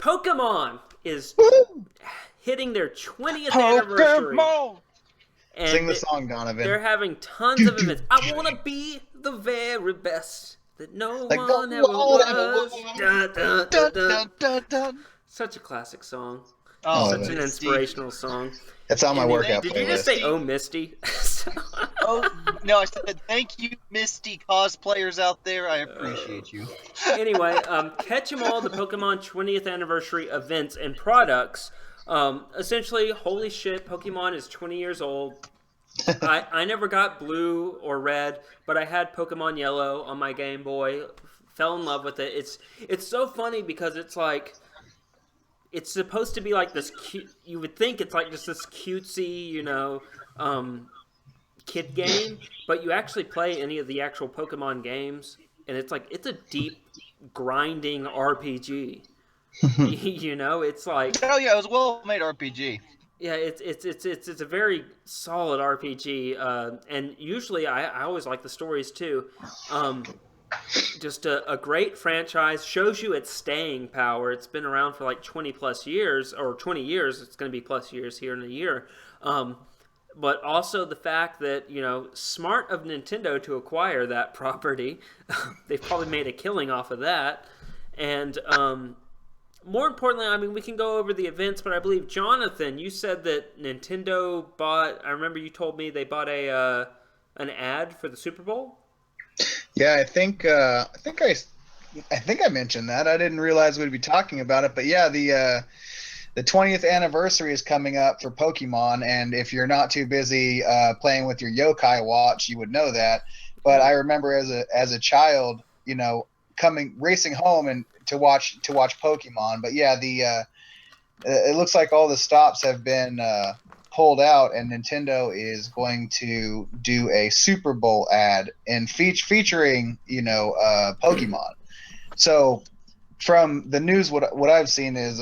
Pokemon is Woo! hitting their 20th anniversary. Pokemon! And Sing the song, Donovan. They're having tons of events. I want to be the very best that no Like one no ever one ever was. was. Dun, dun, dun, Dun, dun. dun, dun, dun. Such a classic song. I love Such it. an inspirational song. It's on my And workout did playlist. you just say, "Oh, Misty"? Oh, no, I said thank you, Misty cosplayers out there. I appreciate you. Anyway, catch 'em all, the Pokemon 20th anniversary events and products. Essentially, holy shit, Pokemon is 20 years old. I never got blue or red, but I had Pokemon Yellow on my Game Boy. Fell in love with it. It's so funny because it's like it's supposed to be like this cute. You would think it's like just this cutesy, kid game, but you actually play any of the actual Pokemon games, and it's a deep, grinding RPG. It's like Oh yeah, it was a well-made RPG. yeah, it's a very solid RPG, and usually I always like the stories too. Just a great franchise, shows you its staying power. It's been around for like 20 plus years, or 20 years. It's going to be plus years here in a year. But also the fact that, smart of Nintendo to acquire that property. They've probably made a killing off of that. And more importantly, I mean, we can go over the events, but I believe, Jonathan, you said that Nintendo bought, I remember you told me they bought an ad for the Super Bowl? Yeah, I think I mentioned that. I didn't realize we'd be talking about it, but yeah, the 20th anniversary is coming up for Pokemon, and if you're not too busy playing with your Yokai Watch, you would know that. But I remember as a child, coming racing home and to watch Pokemon. But yeah, it looks like all the stops have been pulled out, and Nintendo is going to do a Super Bowl ad and featuring Pokemon. So from the news, what I've seen is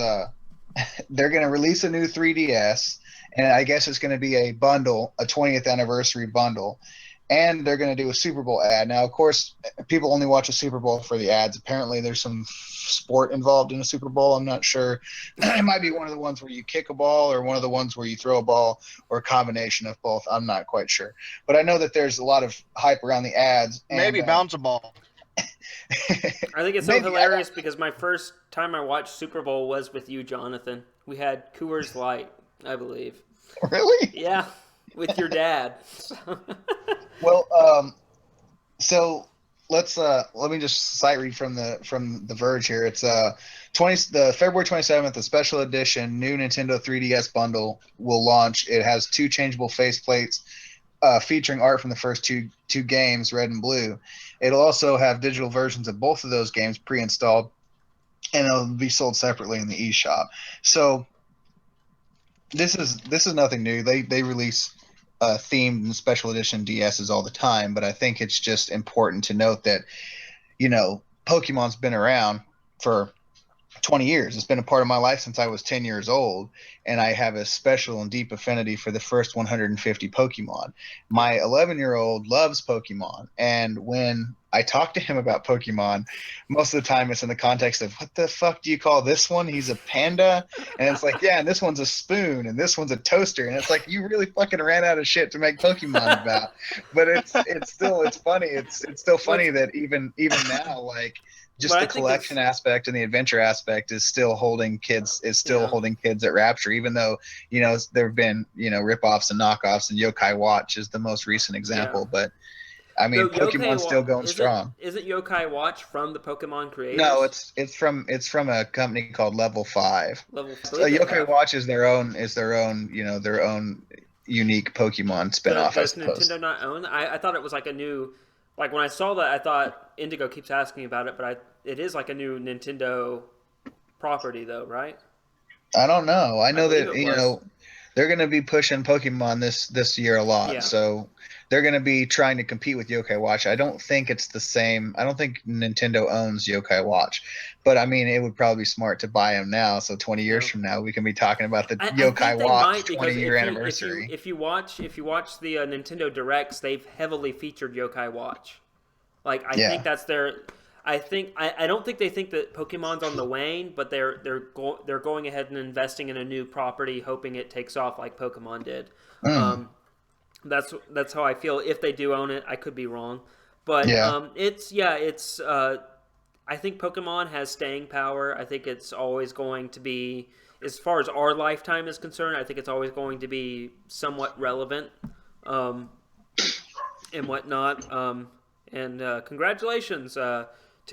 they're going to release a new 3DS, and I guess it's going to be a bundle, a 20th anniversary bundle, and they're going to do a Super Bowl ad. Now, of course, people only watch a Super Bowl for the ads. Apparently, there's some sport involved in a Super Bowl. I'm not sure. It might be one of the ones where you kick a ball, or one of the ones where you throw a ball, or a combination of both. I'm not quite sure. But I know that there's a lot of hype around the ads. Maybe bounce a ball. I think it's so hilarious because my first time I watched Super Bowl was with you, Jonathan. We had Coors Light, I believe. Really? Yeah, with your dad. Well, so let me just sight read from the Verge here. It's the February 27th, the special edition new Nintendo 3DS bundle will launch. It has 2 changeable faceplates featuring art from the first two games, Red and Blue. It'll also have digital versions of both of those games pre-installed, and it'll be sold separately in the eShop. So this is nothing new. They release themed and special edition DSs all the time, but I think it's just important to note that Pokemon's been around for 20 years. It's been a part of my life since I was 10 years old, and I have a special and deep affinity for the first 150 Pokemon. My 11-year-old loves Pokemon, and when I talk to him about Pokemon, most of the time it's in the context of, what the fuck do you call this one? He's a panda? And it's like, yeah, and this one's a spoon, and this one's a toaster. And it's like, you really fucking ran out of shit to make Pokemon about. But it's funny. It's still funny that even now, like, just the collection aspect and the adventure aspect is still holding kids at Rapture, even though there have been rip-offs and knockoffs, and Yokai Watch is the most recent example. But I mean, Pokemon's still going strong. Isn't Yokai Watch from the Pokemon creators? No, it's from a company called Level 5. Yokai Watch is their own unique Pokemon spinoff. Does Nintendo not own? I thought it was like a new. Like when I saw that, I thought Indigo keeps asking about it, but it is like a new Nintendo property, though, right? I don't know. I know that they're going to be pushing Pokemon this year a lot, so they're going to be trying to compete with Yokai Watch. I don't think it's the same. I don't think Nintendo owns Yokai Watch, but I mean, it would probably be smart to buy them now. So 20 years from now, we can be talking about the Yokai Watch 20-year anniversary. If you watch the Nintendo Directs, they've heavily featured Yokai Watch. Like I think that's their. I don't think they think that Pokemon's on the wane, but they're going ahead and investing in a new property, hoping it takes off like Pokemon did. Mm, That's how I feel. If they do own it, I could be wrong, but yeah. it's. I think Pokemon has staying power. I think it's always going to be, as far as our lifetime is concerned, I think it's always going to be somewhat relevant, and whatnot. And congratulations to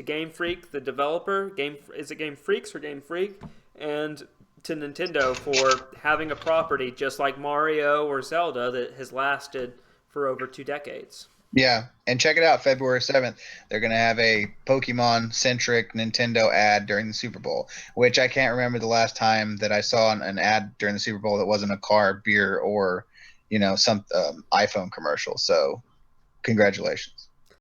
Game Freak, the developer. Is it Game Freaks or Game Freak? And to Nintendo for having a property just like Mario or Zelda that has lasted for over 2 decades. Yeah, and check it out, February 7th. They're going to have a Pokemon-centric Nintendo ad during the Super Bowl, which I can't remember the last time that I saw an ad during the Super Bowl that wasn't a car, beer, or, some iPhone commercial. So congratulations.